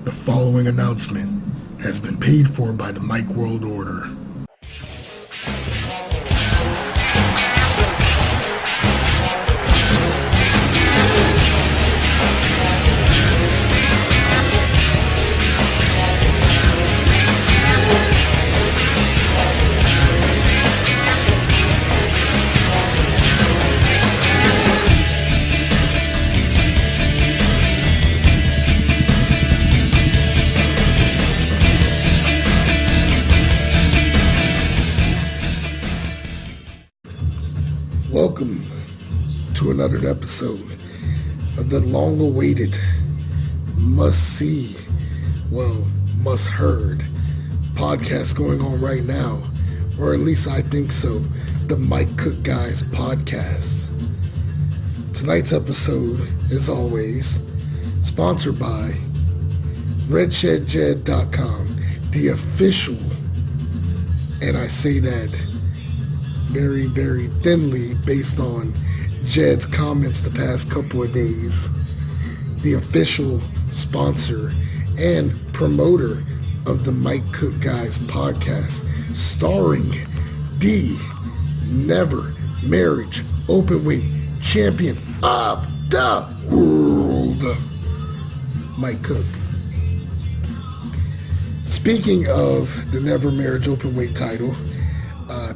The following announcement has been paid for by the Mike World Order. Welcome to another episode of the long-awaited, must-see, must-heard podcast going on right now, or at least I think so, the Mike Cook Guys podcast. Tonight's episode, as always, sponsored by RedShedJed.com, the official, and I say that very, very thinly based on Jed's comments the past couple of days, the official sponsor and promoter of the Mike Cook Guys podcast, starring the never marriage openweight champion of the world, Mike Cook. Speaking of the never marriage openweight title,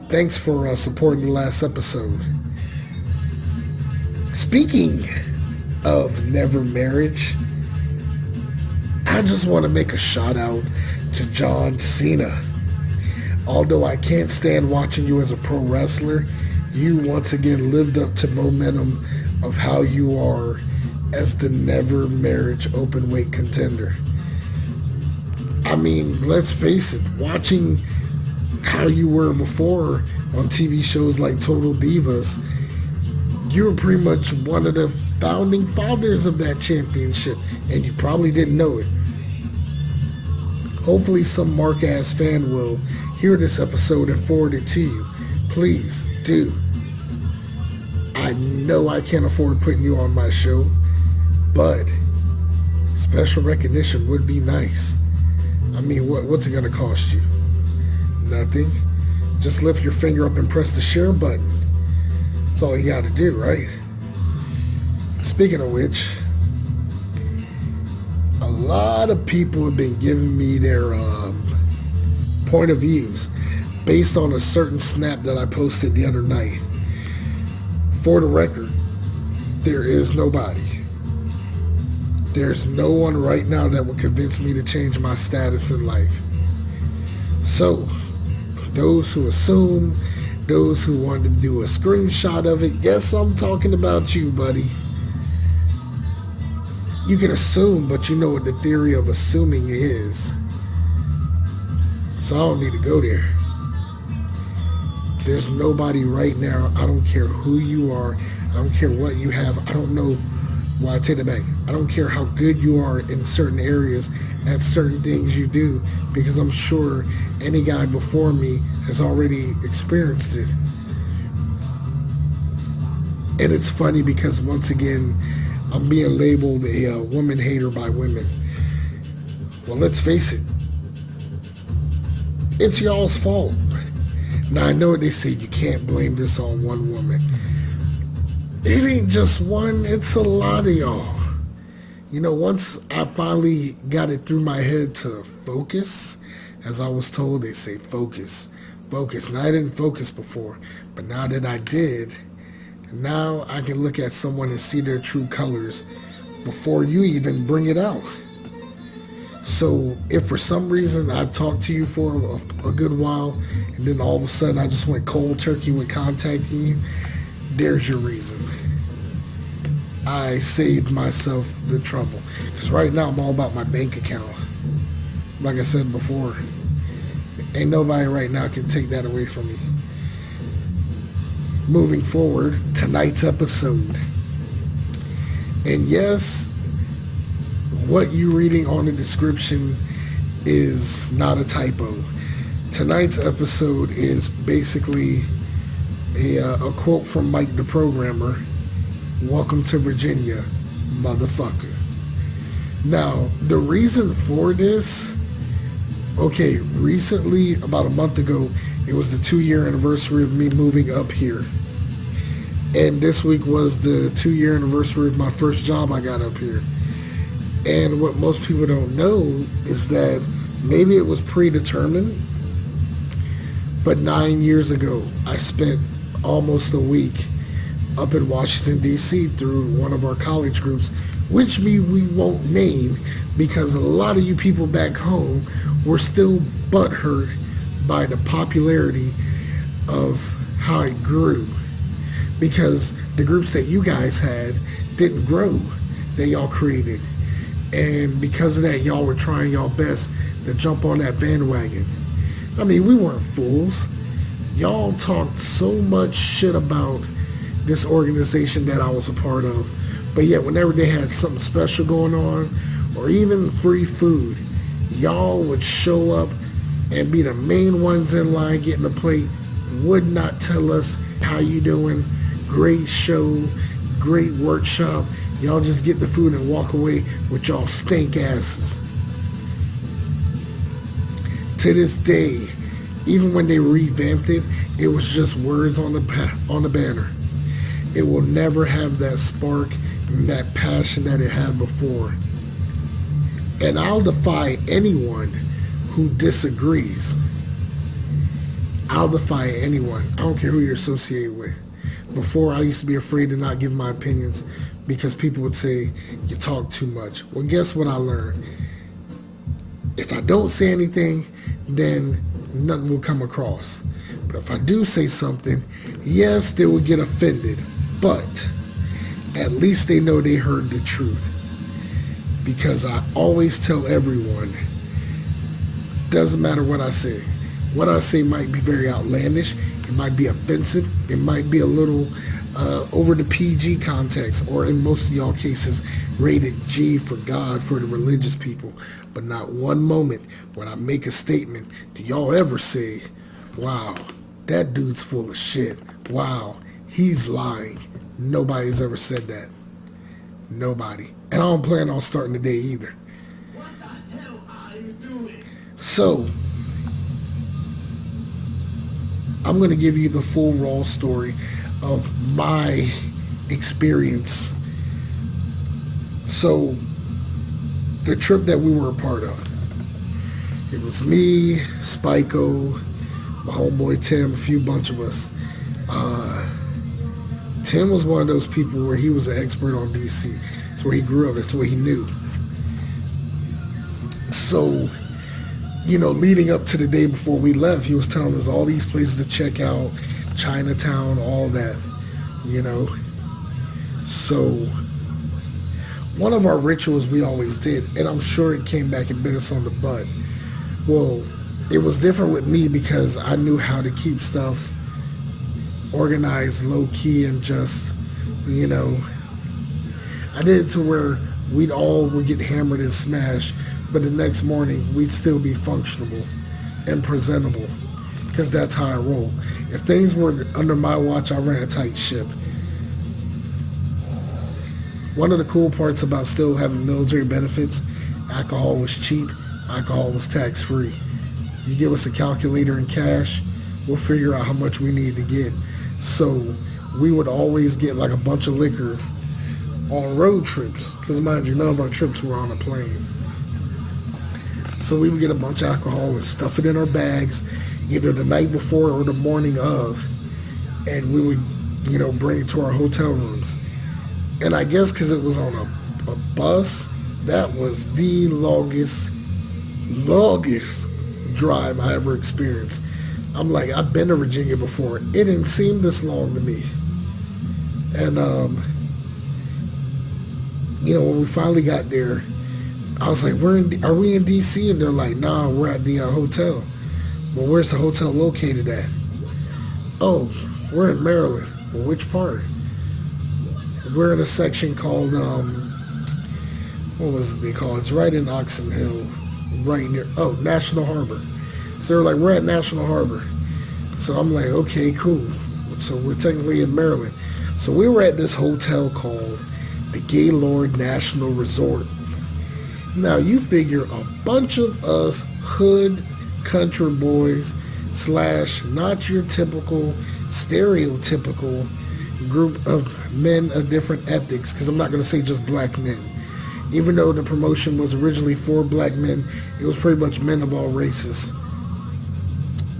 thanks for supporting the last episode. Speaking of never marriage, I just want to make a shout out to John Cena. Although I can't stand watching you as a pro wrestler, you once again lived up to momentum of how you are as the never marriage openweight contender. I mean, let's face it, watching how you were before on TV shows like Total Divas, you were pretty much one of the founding fathers of that championship, and you probably didn't know it. Hopefully some mark-ass fan will hear this episode and forward it to you. Please do. I know I can't afford putting you on my show, but special recognition would be nice. I mean, what's it going to cost you? Nothing. Just lift your finger up and press the share button. That's all you got to do, right? Speaking of which, a lot of people have been giving me their point of views based on a certain snap that I posted the other night. For the record, there is nobody. There's no one right now that would convince me to change my status in life. So, those who assume, those who want to do a screenshot of it, yes, I'm talking about you, buddy. You can assume, but you know what the theory of assuming is. So I don't need to go there. There's nobody right now. I don't care who you are. I don't care what you have. I don't know. Well, I take it back. I don't care how good you are in certain areas at certain things you do, because I'm sure any guy before me has already experienced it. And it's funny because once again, I'm being labeled a woman hater by women. Well, let's face it. It's y'all's fault. Now, I know they say you can't blame this on one woman. It ain't just one, it's a lot of y'all. You know, once I finally got it through my head to focus, as I was told, they say focus. Now, I didn't focus before, but now that I did, now I can look at someone and see their true colors before you even bring it out. So if for some reason I've talked to you for a good while, and then all of a sudden I just went cold turkey with contacting you, there's your reason. I saved myself the trouble. Because right now I'm all about my bank account. Like I said before, ain't nobody right now can take that away from me. Moving forward, tonight's episode. And yes, what you're reading on the description is not a typo. Tonight's episode is basically a quote from Mike the Programmer. Welcome to Virginia, motherfucker. Now, the reason for this, okay, recently, about a month ago, it was the 2 year anniversary of me moving up here. And this week was the 2 year anniversary of my first job I got up here. And what most people don't know is that maybe it was predetermined, but 9 years ago, I spent almost a week up in Washington, D.C. through one of our college groups, which we won't name because a lot of you people back home were still butthurt by the popularity of how it grew. Because the groups that you guys had didn't grow, that y'all created. And because of that, y'all were trying y'all best to jump on that bandwagon. I mean, we weren't fools. Y'all talked so much shit about this organization that I was a part of, but yet whenever they had something special going on, or even free food, y'all would show up and be the main ones in line getting a plate, would not tell us how you doing, great show, great workshop, y'all just get the food and walk away with y'all stink asses. To this day, even when they revamped it, it was just words on the banner. It will never have that spark and that passion that it had before. And I'll defy anyone who disagrees. I'll defy anyone. I don't care who you're associated with. Before, I used to be afraid to not give my opinions because people would say, you talk too much. Well, guess what I learned? If I don't say anything, then nothing will come across. But if I do say something, yes, they will get offended. But at least they know they heard the truth. Because I always tell everyone, doesn't matter what I say. What I say might be very outlandish. It might be offensive. It might be a little over the PG context, or in most of y'all cases, rated G for God for the religious people. But not one moment when I make a statement do y'all ever say, wow, that dude's full of shit. Wow, he's lying. Nobody's ever said that. Nobody. And I don't plan on starting today either. What the hell are you doing? So, I'm going to give you the full raw story of my experience. So, the trip that we were a part of, it was me, Spiko, my homeboy Tim, a few bunch of us. Tim was one of those people where he was an expert on DC. That's where he grew up. That's what he knew. So, you know, leading up to the day before we left, he was telling us all these places to check out, Chinatown, all that, you know. So, one of our rituals we always did, and I'm sure it came back and bit us on the butt. Well, it was different with me because I knew how to keep stuff organized, low-key, and just, you know, I did it to where we'd all would get hammered and smashed, but the next morning we'd still be functional and presentable, because that's how I roll. If things were under my watch, I ran a tight ship. One of the cool parts about still having military benefits, alcohol was cheap, alcohol was tax-free. You give us a calculator in cash, we'll figure out how much we need to get. So we would always get like a bunch of liquor on road trips, because mind you, none of our trips were on a plane. So we would get a bunch of alcohol and stuff it in our bags, either the night before or the morning of, and we would, you know, bring it to our hotel rooms. And I guess because it was on a bus, that was the longest drive I ever experienced. I'm like, I've been to Virginia before. It didn't seem this long to me. And, you know, when we finally got there, I was like, are we in D.C.? And they're like, nah, we're at the hotel. Well, where's the hotel located at? Oh, we're in Maryland. Well, which part? We're in a section called, what was it they call it? It's right in Oxon Hill, right near, National Harbor. So they're like, we're at National Harbor. So I'm like, okay, cool. So we're technically in Maryland. So we were at this hotel called the Gaylord National Resort. Now you figure a bunch of us hood country boys slash not your typical stereotypical group of men of different ethics, because I'm not going to say just black men. Even though the promotion was originally for black men, it was pretty much men of all races.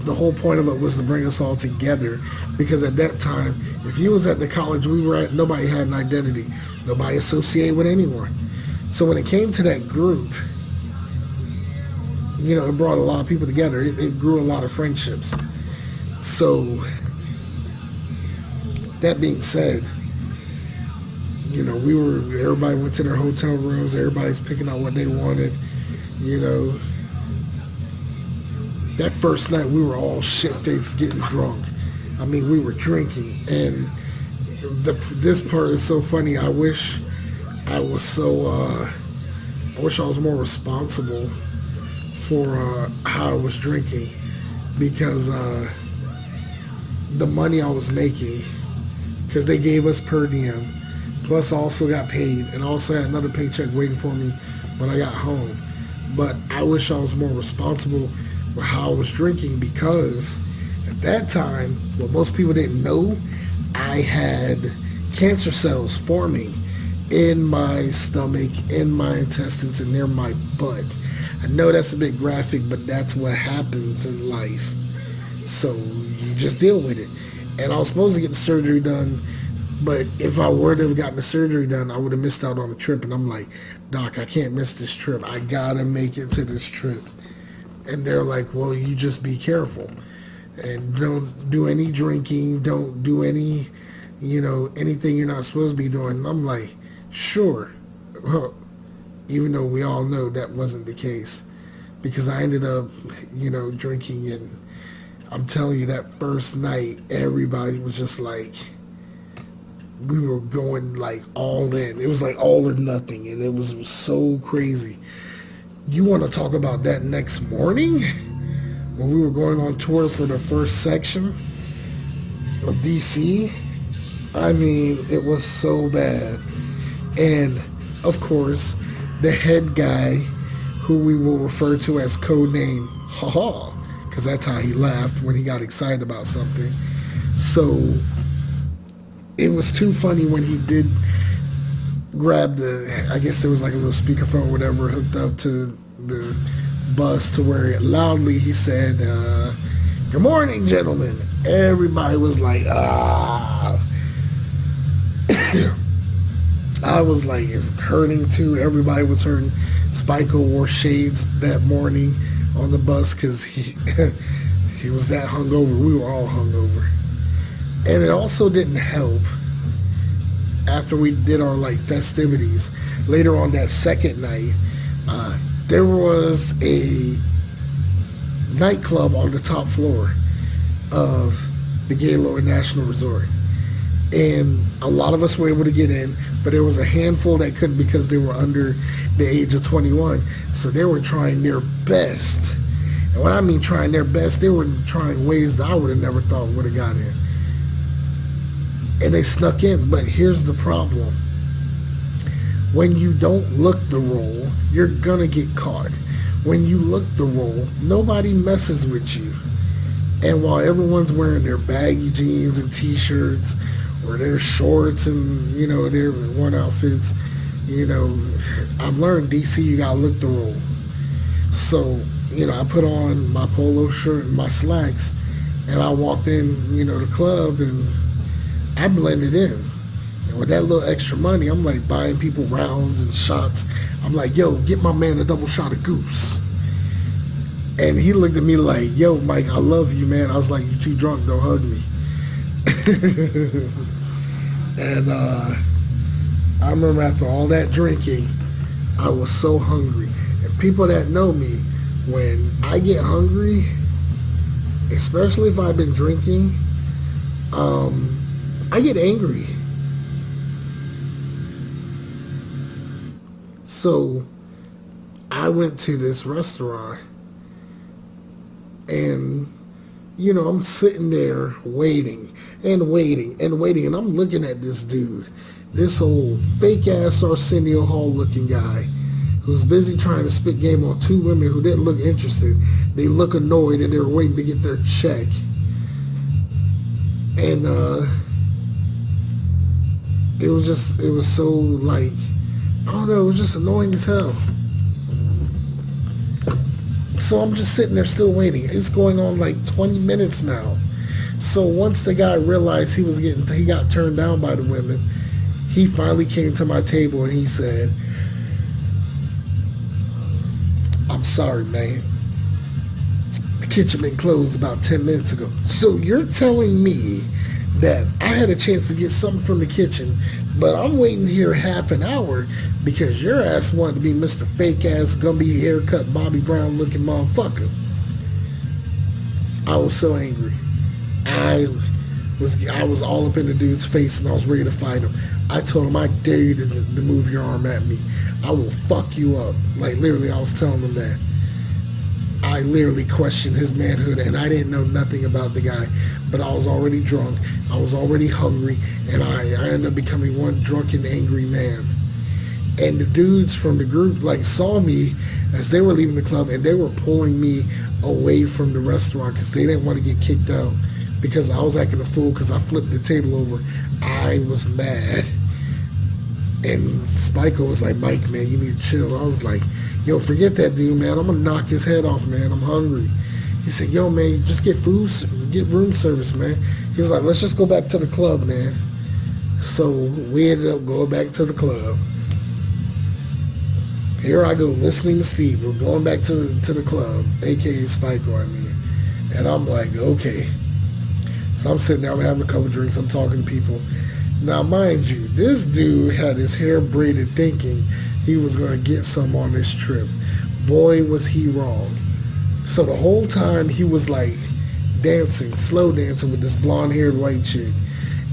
The whole point of it was to bring us all together, because at that time, if you was at the college we were at, nobody had an identity. Nobody associated with anyone. So when it came to that group, it brought a lot of people together. It grew a lot of friendships. So that being said, everybody went to their hotel rooms. Everybody's picking out what they wanted. That first night we were all shit-faced getting drunk. I mean, we were drinking. And this part is so funny. I wish I was more responsible for how I was drinking, because the money I was making, because they gave us per diem, plus I also got paid, and also had another paycheck waiting for me when I got home. But I wish I was more responsible with how I was drinking, because at that time, what most people didn't know, I had cancer cells forming in my stomach, in my intestines, and near my butt. I know that's a bit graphic, but that's what happens in life. So you just deal with it. And I was supposed to get the surgery done, but if I were to have gotten the surgery done, I would have missed out on the trip. And I'm like, Doc, I can't miss this trip. I gotta make it to this trip. And they're like, well, you just be careful. And don't do any drinking. Don't do any, anything you're not supposed to be doing. And I'm like, sure. Well, even though we all know that wasn't the case. Because I ended up, drinking. And I'm telling you, that first night, everybody was just like, we were going like all in. It was like all or nothing. And it was so crazy. You want to talk about that next morning? When we were going on tour for the first section of DC? I mean, it was so bad. And, of course, the head guy, who we will refer to as codename Haha, because that's how he laughed when he got excited about something. So, it was too funny when he did grab I guess there was like a little speakerphone or whatever hooked up to the bus, to where loudly he said, good morning, gentlemen. Everybody was like, ah. I was like hurting too. Everybody was hurting. Spiko wore shades that morning on the bus because he was that hungover. We were all hungover. And it also didn't help after we did our festivities. Later on that second night, there was a nightclub on the top floor of the Gaylord National Resort. And a lot of us were able to get in, but there was a handful that couldn't because they were under the age of 21. So they were trying their best. And when I mean trying their best, they were trying ways that I would have never thought would have got in. And they snuck in. But here's the problem. When you don't look the role, you're going to get caught. When you look the role, nobody messes with you. And while everyone's wearing their baggy jeans and t-shirts, or their shorts and, their one outfits, I've learned DC, you got to look the role. So, I put on my polo shirt and my slacks, and I walked in, the club, and I blended in. And with that little extra money, I'm like buying people rounds and shots. I'm like, yo, get my man a double shot of Goose. And he looked at me like, yo, Mike, I love you, man. I was like, you too drunk, don't hug me. And I remember after all that drinking, I was so hungry. And people that know me, when I get hungry, especially if I've been drinking, I get angry. So I went to this restaurant, and I'm sitting there waiting and waiting and waiting, and I'm looking at this dude, this old fake ass Arsenio Hall looking guy, who's busy trying to spit game on two women who didn't look interested. They look annoyed and they were waiting to get their check. And it was so like, I don't know, it was just annoying as hell. So I'm just sitting there still waiting. It's going on like 20 minutes now. So once the guy realized he got turned down by the women, he finally came to my table and he said, "I'm sorry, man. The kitchen been closed about 10 minutes ago." So you're telling me that I had a chance to get something from the kitchen, but I'm waiting here half an hour because your ass wanted to be Mr. Fake-ass, Gumby haircut, Bobby Brown looking motherfucker. I was so angry. I was all up in the dude's face and I was ready to fight him. I told him, "I dare you to move your arm at me. I will fuck you up." Like, literally, I was telling him that. I literally questioned his manhood, and I didn't know nothing about the guy, but I was already drunk, I was already hungry, and I ended up becoming one drunken, angry man. And the dudes from the group like saw me as they were leaving the club, and they were pulling me away from the restaurant because they didn't want to get kicked out because I was acting a fool because I flipped the table over. I was mad. And Spiko was like, "Mike, man, you need to chill." I was like, "Yo, forget that dude, man. I'm gonna knock his head off, man. I'm hungry." He said, "Yo, man, just get room service, man." He's like, "Let's just go back to the club, man." So we ended up going back to the club. Here I go, listening to Steve. We're going back to the club, aka Spiko, I mean. And I'm like, okay. So I'm sitting there, I'm having a couple drinks, I'm talking to people. Now, mind you, this dude had his hair braided thinking he was going to get some on this trip. Boy, was he wrong. So the whole time he was like dancing, slow dancing with this blonde-haired white chick.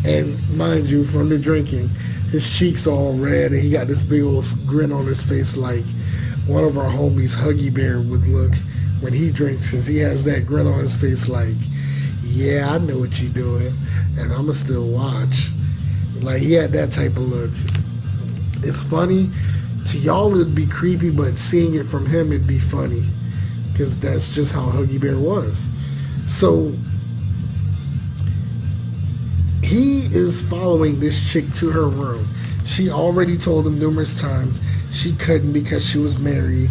And mind you, from the drinking, his cheeks all red and he got this big old grin on his face like one of our homies, Huggy Bear, would look when he drinks, because he has that grin on his face like, "Yeah, I know what you're doing, and I'ma still watch." Like, he had that type of look. It's funny. To y'all, it'd be creepy, but seeing it from him, it'd be funny. Because that's just how Huggy Bear was. So, he is following this chick to her room. She already told him numerous times she couldn't because she was married.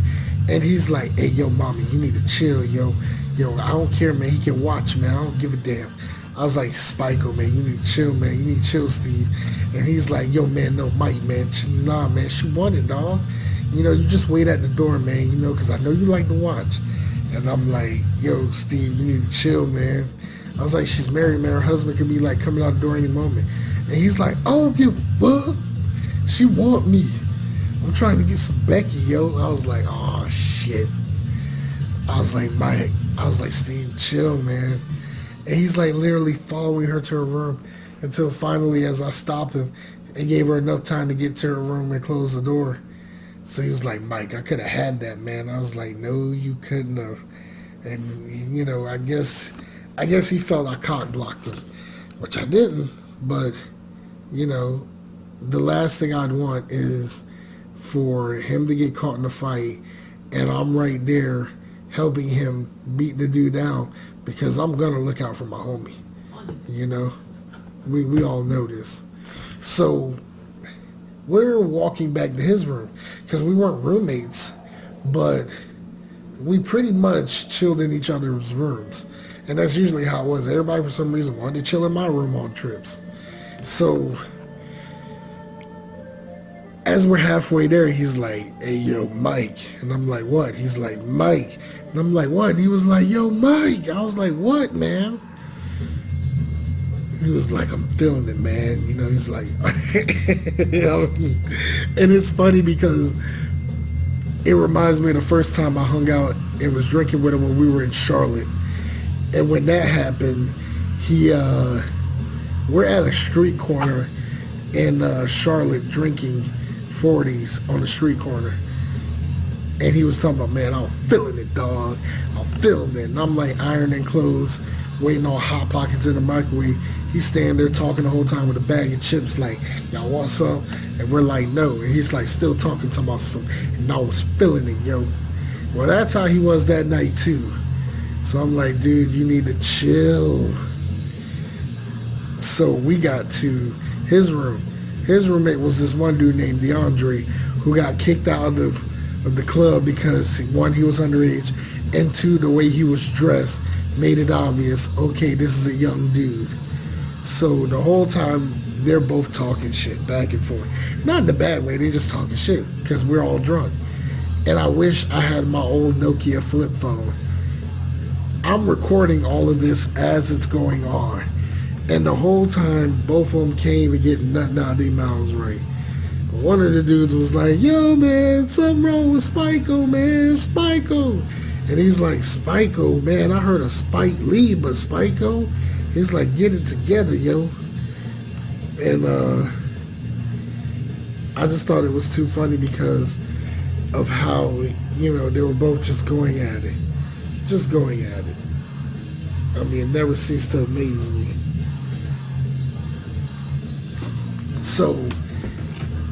And he's like, "Hey, yo, mommy, you need to chill, yo. Yo, I don't care, man. He can watch, man. I don't give a damn." I was like, "Spiko, man, you need to chill, man. You need to chill, Steve." And he's like, "Yo, man, no, Mike, man. Nah, man, she wanted, dog. You know, you just wait at the door, man, you know, because I know you like to watch." And I'm like, "Yo, Steve, you need to chill, man." I was like, "She's married, man. Her husband could be, like, coming out the door any moment." And he's like, "I don't give a fuck. She want me. I'm trying to get some Becky, yo." I was like, "Oh, shit." I was like, "Mike," I was like, "Steve, chill, man." And he's like literally following her to her room until finally, as I stopped him, it gave her enough time to get to her room and close the door. So he was like, "Mike, I could have had that, man." I was like, "No, you couldn't have." And, you know, I guess he felt I cock blocked him, which I didn't. But, you know, the last thing I'd want is for him to get caught in a fight and I'm right there helping him beat the dude down, because I'm gonna look out for my homie. You know, we all know this. So we're walking back to his room because we weren't roommates, but we pretty much chilled in each other's rooms, and that's usually how it was. Everybody for some reason wanted to chill in my room on trips. So as we're halfway there, he's like, "Hey, yo, Mike." And I'm like, "What?" He's like, "Mike." And I'm like, "What?" And he was like, "Yo, Mike." I was like, "What, man?" He was like, "I'm feeling it, man." You know, he's like, you know? And it's funny because it reminds me of the first time I hung out and was drinking with him when we were in Charlotte. And when that happened, we're at a street corner in Charlotte drinking 40s on the street corner. And he was talking about, "Man, I'm feeling it, dog. I'm feeling it." And I'm like ironing clothes, waiting on Hot Pockets in the microwave. He's standing there talking the whole time with a bag of chips, like, y'all want some? And we're like, no. And he's like still talking to about some, and I was feeling it, yo. Well, that's how he was that night too. So I'm like, dude, you need to chill. So we got to his room. His roommate was this one dude named DeAndre who got kicked out of the club because, one, he was underage, and two, the way he was dressed made it obvious, okay, this is a young dude. So the whole time, they're both talking shit back and forth. Not in a bad way, they're just talking shit because we're all drunk. And I wish I had my old Nokia flip phone. I'm recording all of this as it's going on. And the whole time, both of them came and getting nothing out of their mouths right. One of the dudes was like, yo, man, something wrong with Spiko, man, Spiko. And he's like, Spiko, man, I heard of Spike Lee, but Spiko? He's like, get it together, yo. And I just thought it was too funny because of how, they were both just going at it. Just going at it. I mean, it never ceased to amaze me. So,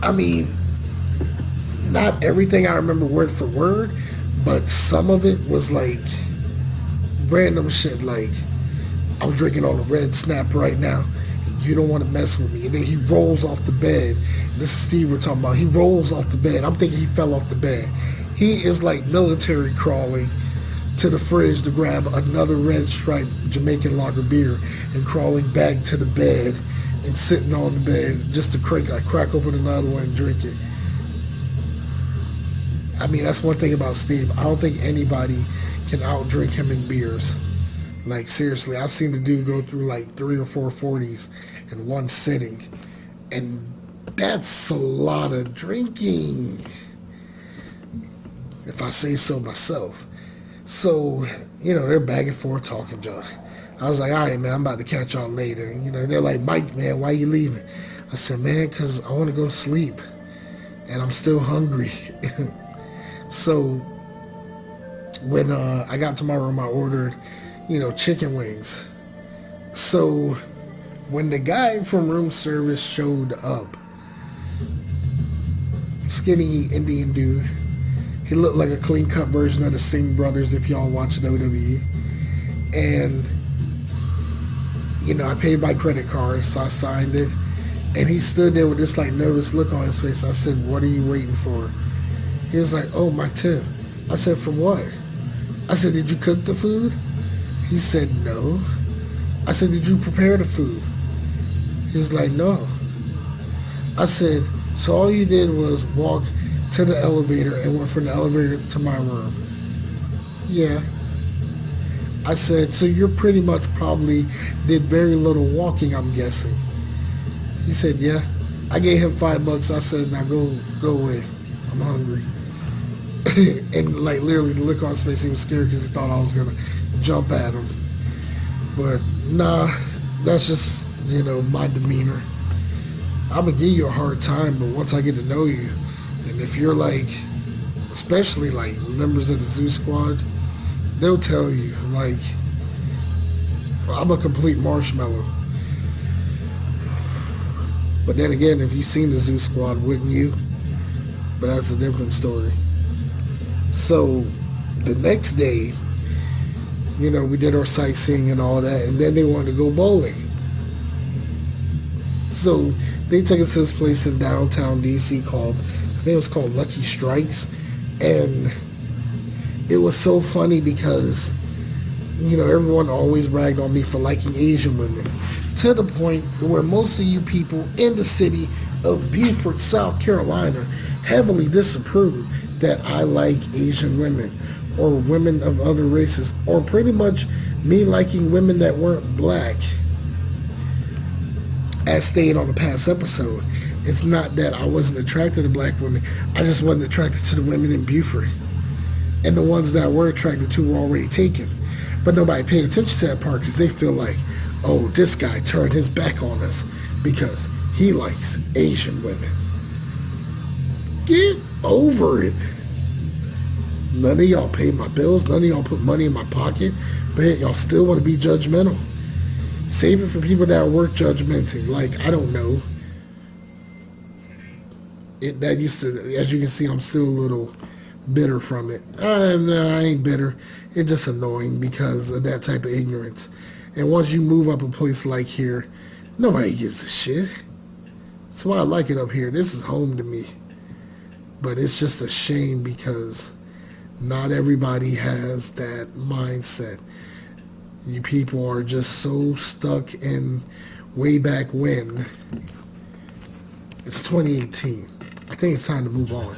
I mean, not everything I remember word for word, but some of it was like random shit like, I'm drinking on a red snap right now, and you don't want to mess with me. And then he rolls off the bed. This is Steve we're talking about. He rolls off the bed. I'm thinking he fell off the bed. He is like military crawling to the fridge to grab another red stripe Jamaican lager beer and crawling back to the bed and sitting on the bed just to crack open another one and drink it. I mean, that's one thing about Steve. I don't think anybody can outdrink him in beers. Like, seriously, I've seen the dude go through like 3 or 4 40s in one sitting. And that's a lot of drinking, if I say so myself. So, they're back and forth talking junk. I was like, all right, man, I'm about to catch y'all later. They're like, Mike, man, why you leaving? I said, man, because I want to go to sleep. And I'm still hungry. So, when I got to my room, I ordered, chicken wings. So, when the guy from room service showed up, skinny Indian dude, he looked like a clean-cut version of the Singh brothers if y'all watch WWE. And I paid by credit card, so I signed it. And he stood there with this like nervous look on his face. I said, what are you waiting for? He was like, oh, my tip. I said, from what? I said, did you cook the food? He said, no. I said, did you prepare the food? He was like, no. I said, so all you did was walk to the elevator and went from the elevator to my room? Yeah. I said, so you're pretty much probably did very little walking, I'm guessing. He said, yeah. I gave him $5. I said, now go away. I'm hungry. And like literally the look on his face, he was scared because he thought I was going to jump at him. But nah, that's just, my demeanor. I'm going to give you a hard time, but once I get to know you, and if you're like, especially like members of the Zoo Squad, they'll tell you, like, I'm a complete marshmallow. But then again, if you've seen the Zoo Squad, wouldn't you? But that's a different story. So, the next day, we did our sightseeing and all that, and then they wanted to go bowling. So, they took us to this place in downtown DC called, I think it was called Lucky Strikes, and it was so funny because, everyone always bragged on me for liking Asian women, to the point where most of you people in the city of Beaufort, South Carolina, heavily disapprove that I like Asian women or women of other races, or pretty much me liking women that weren't black. As stated on the past episode, it's not that I wasn't attracted to black women, I just wasn't attracted to the women in Beaufort. And the ones that I were attracted to were already taken. But nobody paid attention to that part because they feel like, oh, this guy turned his back on us because he likes Asian women. Get over it. None of y'all pay my bills. None of y'all put money in my pocket. But yet y'all still want to be judgmental. Save it for people that work judgmental. Like, I don't know. That used to, as you can see, I'm still a little bitter from it. No, I ain't bitter. It's just annoying because of that type of ignorance. And once you move up a place like here, nobody gives a shit. That's why I like it up here. This is home to me. But it's just a shame because not everybody has that mindset. You people are just so stuck in way back when. It's 2018. I think it's time to move on.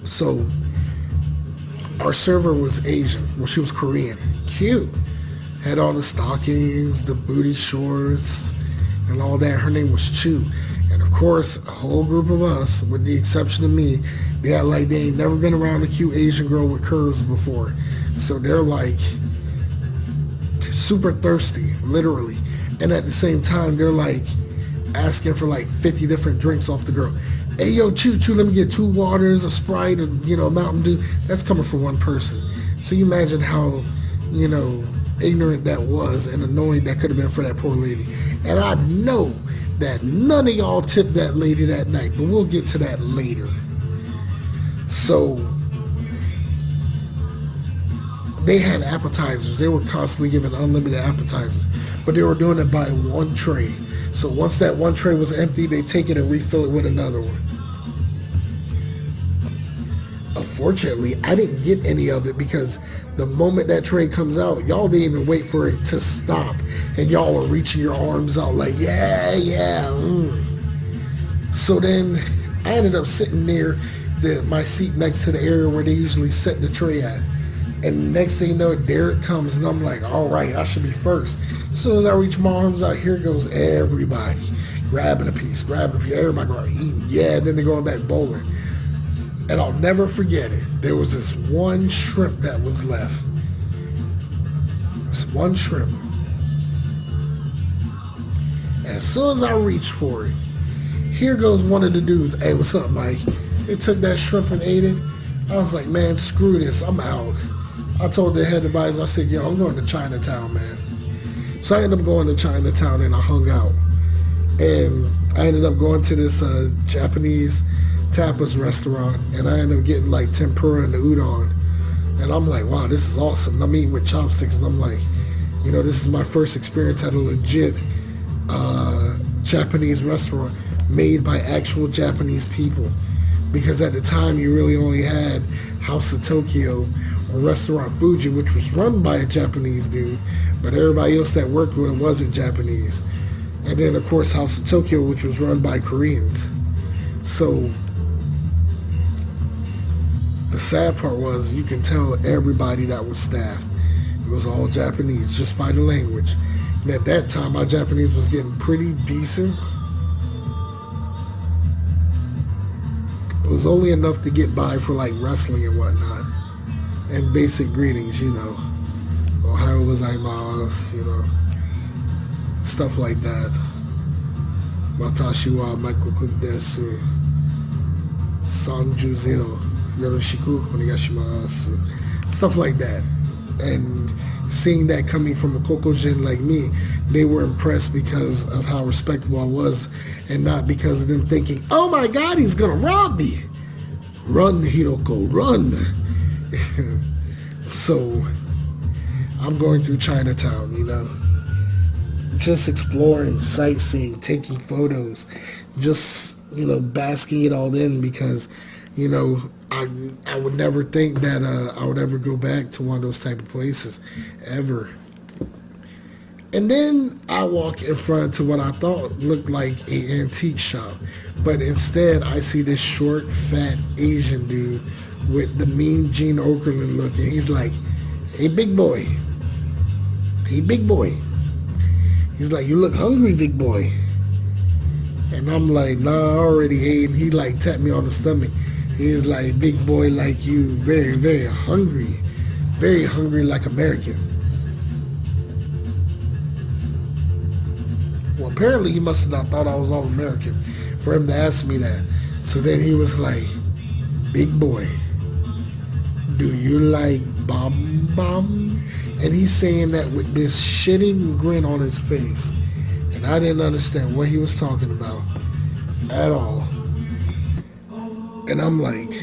So, our server was Asian. Well, she was Korean. Cute. Had all the stockings, the booty shorts, and all that. Her name was Chu. And of course, a whole group of us, with the exception of me, they act like they ain't never been around a cute Asian girl with curves before. So they're like super thirsty, literally. And at the same time, they're like asking for like 50 different drinks off the girl. Hey, yo, Chu, let me get 2 waters, a Sprite, and, Mountain Dew. That's coming from one person. So you imagine how, ignorant that was and annoying that could have been for that poor lady. And I know that none of y'all tipped that lady that night, but we'll get to that later. So they had appetizers. They were constantly giving unlimited appetizers, but they were doing it by one tray. So once that one tray was empty, they take it and refill it with another one. Unfortunately, I didn't get any of it because the moment that tray comes out, y'all didn't even wait for it to stop, and y'all were reaching your arms out like, yeah. So then I ended up sitting near my seat next to the area where they usually set the tray at. And next thing you know, Derek comes, and I'm like, all right, I should be first. As soon as I reach my arms out, here goes everybody. Grabbing a piece, everybody going eating. Yeah, then they're going back bowling. And I'll never forget it. There was this one shrimp that was left. This one shrimp. And as soon as I reached for it, here goes one of the dudes. Hey, what's up, Mike? They took that shrimp and ate it. I was like, man, screw this. I'm out. I told the head advisor, I said, yo, I'm going to Chinatown, man. So I ended up going to Chinatown and I hung out. And I ended up going to this Japanese tapas restaurant, and I ended up getting like tempura and the udon. And I'm like, wow, this is awesome. And I'm eating with chopsticks, and I'm like, this is my first experience at a legit Japanese restaurant made by actual Japanese people. Because at the time, you really only had House of Tokyo or Restaurant Fuji, which was run by a Japanese dude, but everybody else that worked with it wasn't Japanese. And then, of course, House of Tokyo, which was run by Koreans. So the sad part was you can tell everybody that was staffed. It was all Japanese just by the language. And at that time, my Japanese was getting pretty decent. It was only enough to get by for like wrestling and whatnot. And basic greetings, Ohayou gozaimasu, stuff like that. Watashi wa Maikoku desu. Sanju zero. Yoroshiku onegashimasu. Stuff like that. And seeing that coming from a Kokojin like me, they were impressed because of how respectable I was and not because of them thinking, oh my God, he's gonna rob me. Run, Hiroko, run. So I'm going through Chinatown, just exploring, sightseeing, taking photos, just, basking it all in because, I would never think that I would ever go back to one of those type of places, ever. And then I walk in front to what I thought looked like an antique shop. But instead, I see this short, fat Asian dude with the mean Gene Okerlund look. And he's like, hey, big boy. Hey, big boy. He's like, you look hungry, big boy. And I'm like, nah, I already ate. And he like tapped me on the stomach. He's like, big boy like you, very, very hungry. Very hungry like American. Well, apparently he must have not thought I was all American for him to ask me that. So then he was like, big boy, do you like bum bum? And he's saying that with this shitting grin on his face. And I didn't understand what he was talking about at all. And I'm like,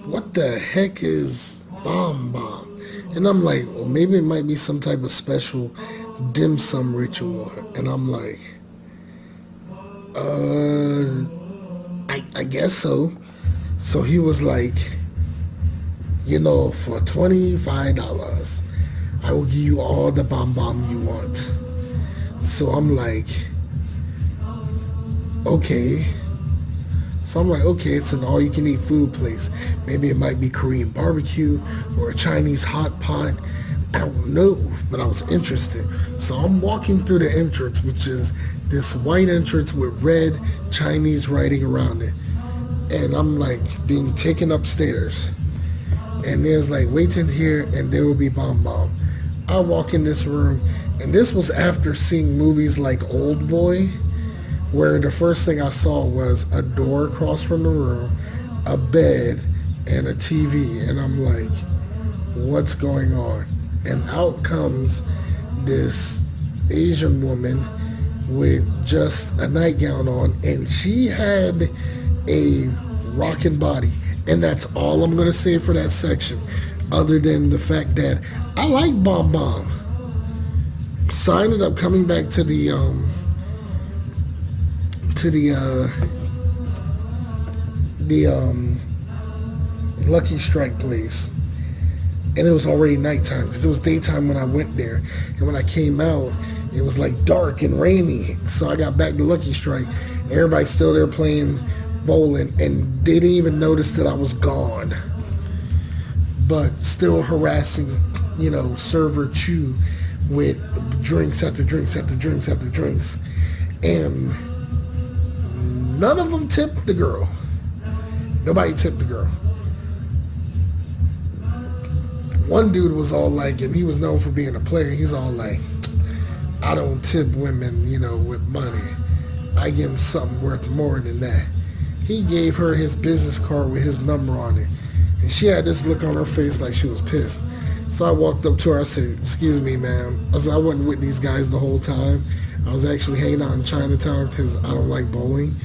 what the heck is bomb bomb? And I'm like, well, maybe it might be some type of special dim sum ritual. And I'm like, I guess so. So he was like, for $25, I will give you all the bomb bomb you want. So I'm like, okay. So I'm like, okay, it's an all-you-can-eat food place. Maybe it might be Korean barbecue or a Chinese hot pot. I don't know, but I was interested. So I'm walking through the entrance, which is this white entrance with red Chinese writing around it. And I'm like being taken upstairs. And there's like, wait in here and there will be bomb bomb. I walk in this room, and this was after seeing movies like Old Boy, where the first thing I saw was a door across from the room, a bed, and a TV. And I'm like, what's going on? And out comes this Asian woman with just a nightgown on, and she had a rockin' body. And that's all I'm going to say for that section, other than the fact that I like Bomb Bomb. So I ended up coming back to the Lucky Strike place, and it was already nighttime because it was daytime when I went there, and when I came out, it was like dark and rainy. So I got back to Lucky Strike, and everybody's still there playing bowling, and they didn't even notice that I was gone, but still harassing, server Chu with drinks after drinks after drinks after drinks, and none of them tipped the girl. Nobody tipped the girl. One dude was all like, and he was known for being a player, he's all like, I don't tip women, with money. I give them something worth more than that. He gave her his business card with his number on it. And she had this look on her face like she was pissed. So I walked up to her, I said, excuse me, ma'am. I said, I wasn't with these guys the whole time. I was actually hanging out in Chinatown because I don't like bowling,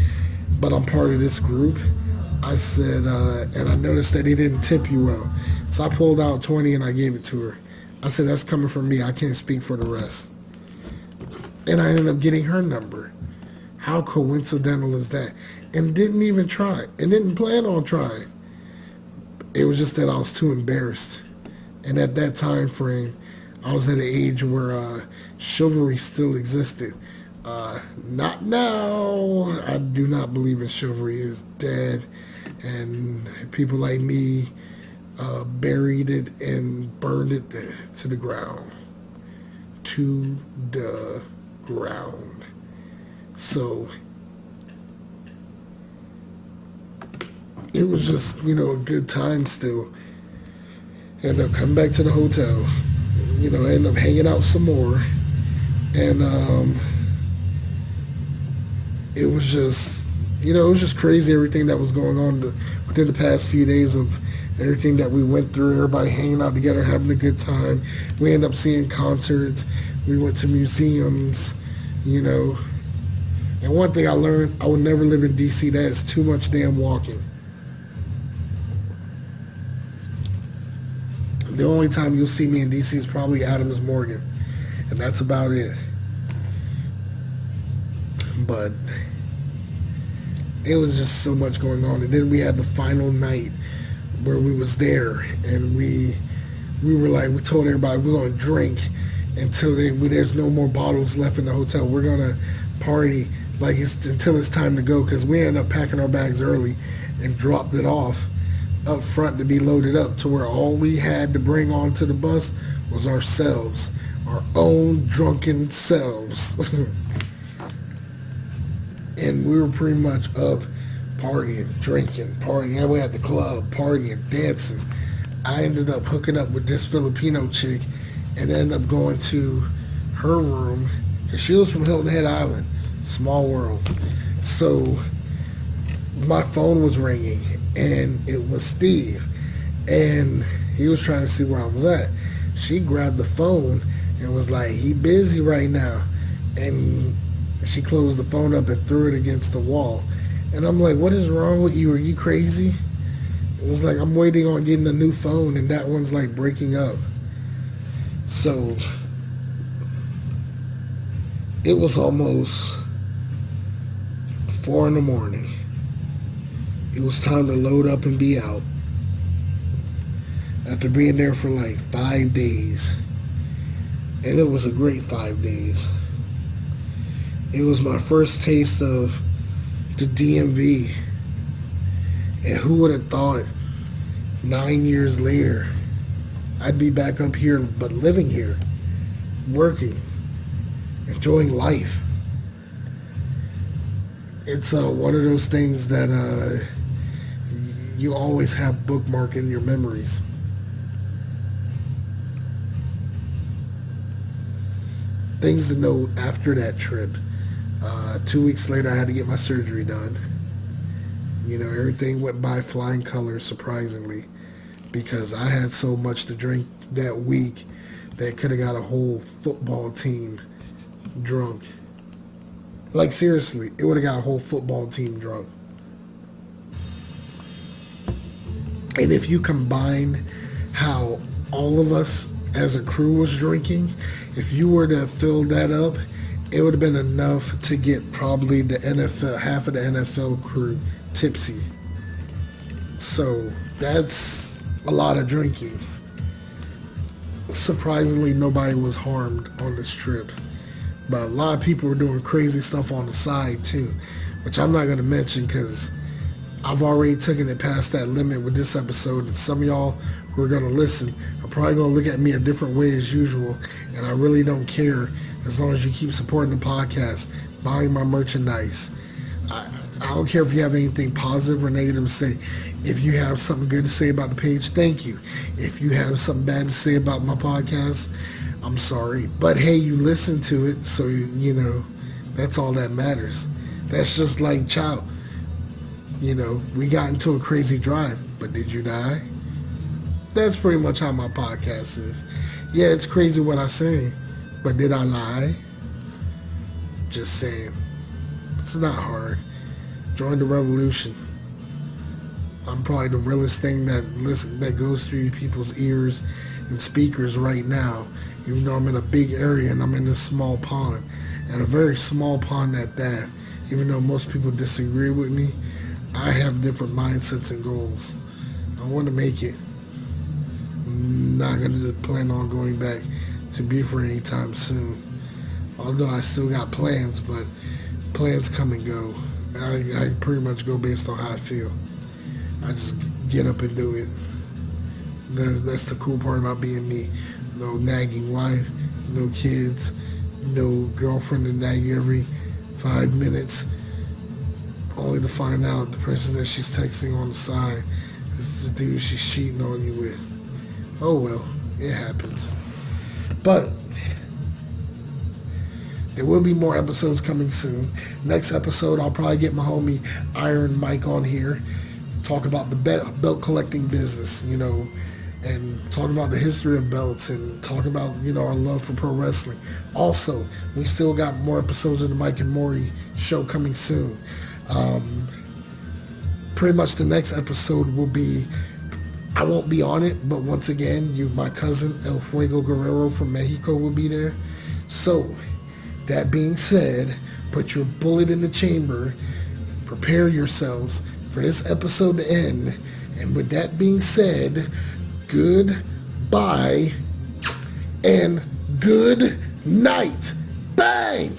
but I'm part of this group. I said, and I noticed that he didn't tip you well. So I pulled out 20 and I gave it to her. I said, that's coming from me. I can't speak for the rest. And I ended up getting her number. How coincidental is that? And didn't even try. And didn't plan on trying. It was just that I was too embarrassed. And at that time frame, I was at an age where chivalry still existed. Not now. I do not believe in chivalry. It's dead. And people like me buried it and burned it to the ground. To the ground. So it was just, a good time still. Ended up coming back to the hotel. Ended up hanging out some more. And it was just, it was just crazy everything that was going on within the past few days of everything that we went through, everybody hanging out together, having a good time. We ended up seeing concerts. We went to museums, And one thing I learned, I would never live in D.C. That is too much damn walking. The only time you'll see me in D.C. is probably Adams Morgan. And that's about it. But it was just so much going on. And then we had the final night where we was there. And we were like, we told everybody we're going to drink until there's no more bottles left in the hotel. We're going to party until it's time to go, because we ended up packing our bags early and dropped it off up front to be loaded up to where all we had to bring onto the bus was ourselves, our own drunken selves. And we were pretty much up partying, drinking, partying. And we had the club, partying, dancing. I ended up hooking up with this Filipino chick and ended up going to her room because she was from Hilton Head Island. Small world. So my phone was ringing and it was Steve, and he was trying to see where I was at. She grabbed the phone and was like, "He busy right now," and she closed the phone up and threw it against the wall. And I'm like, "What is wrong with you? Are you crazy?" It's like I'm waiting on getting a new phone, and that one's like breaking up. So it was almost 4 in the morning. It was time to load up and be out. After being there for like 5 days. And it was a great 5 days. It was my first taste of the DMV. And who would have thought 9 years later I'd be back up here, but living here, working, enjoying life. It's one of those things that you always have bookmarked in your memories. Things to note after that trip. 2 weeks later, I had to get my surgery done. You know, everything went by flying colors, surprisingly, because I had so much to drink that week that could have got a whole football team drunk. Like, seriously, it would have got a whole football team drunk. And if you combine how all of us as a crew was drinking, if you were to fill that up, it would have been enough to get probably the NFL, half of the NFL crew tipsy. So that's a lot of drinking. Surprisingly, nobody was harmed on this trip. But a lot of people were doing crazy stuff on the side too, which I'm not going to mention because I've already taken it past that limit with this episode. And some of y'all who are going to listen are probably going to look at me a different way as usual. And I really don't care as long as you keep supporting the podcast, buying my merchandise. I don't care if you have anything positive or negative to say. If you have something good to say about the page, thank you. If you have something bad to say about my podcast, I'm sorry. But hey, you listen to it, so you know, that's all that matters. That's just like Chow. You know, we got into a crazy drive, but did you die? That's pretty much how my podcast is. Yeah, it's crazy what I say, but did I lie? Just saying. It's not hard. Join the revolution. I'm probably the realest thing that goes through people's ears and speakers right now, even though I'm in a big area and I'm in this small pond, and a very small pond at that. Even though most people disagree with me, I have different mindsets and goals. I want to make it. I'm not going to plan on going back to Buford anytime soon. Although I still got plans, but plans come and go. I pretty much go based on how I feel. I just get up and do it. That's the cool part about being me. No nagging wife, no kids, no girlfriend to nag you every 5 minutes, only to find out the person that she's texting on the side is the dude she's cheating on you with. Oh well, it happens. But there will be more episodes coming soon. Next episode, I'll probably get my homie Iron Mike on here, talk about the belt collecting business, you know, and talk about the history of belts and talk about, you know, our love for pro wrestling. Also, we still got more episodes of the Mike and Maury show coming soon. Pretty much the next episode will be, I won't be on it, but once again, my cousin El Fuego Guerrero from Mexico will be there. So, that being said, put your bullet in the chamber, prepare yourselves for this episode to end, and with that being said, goodbye and good night. Bang!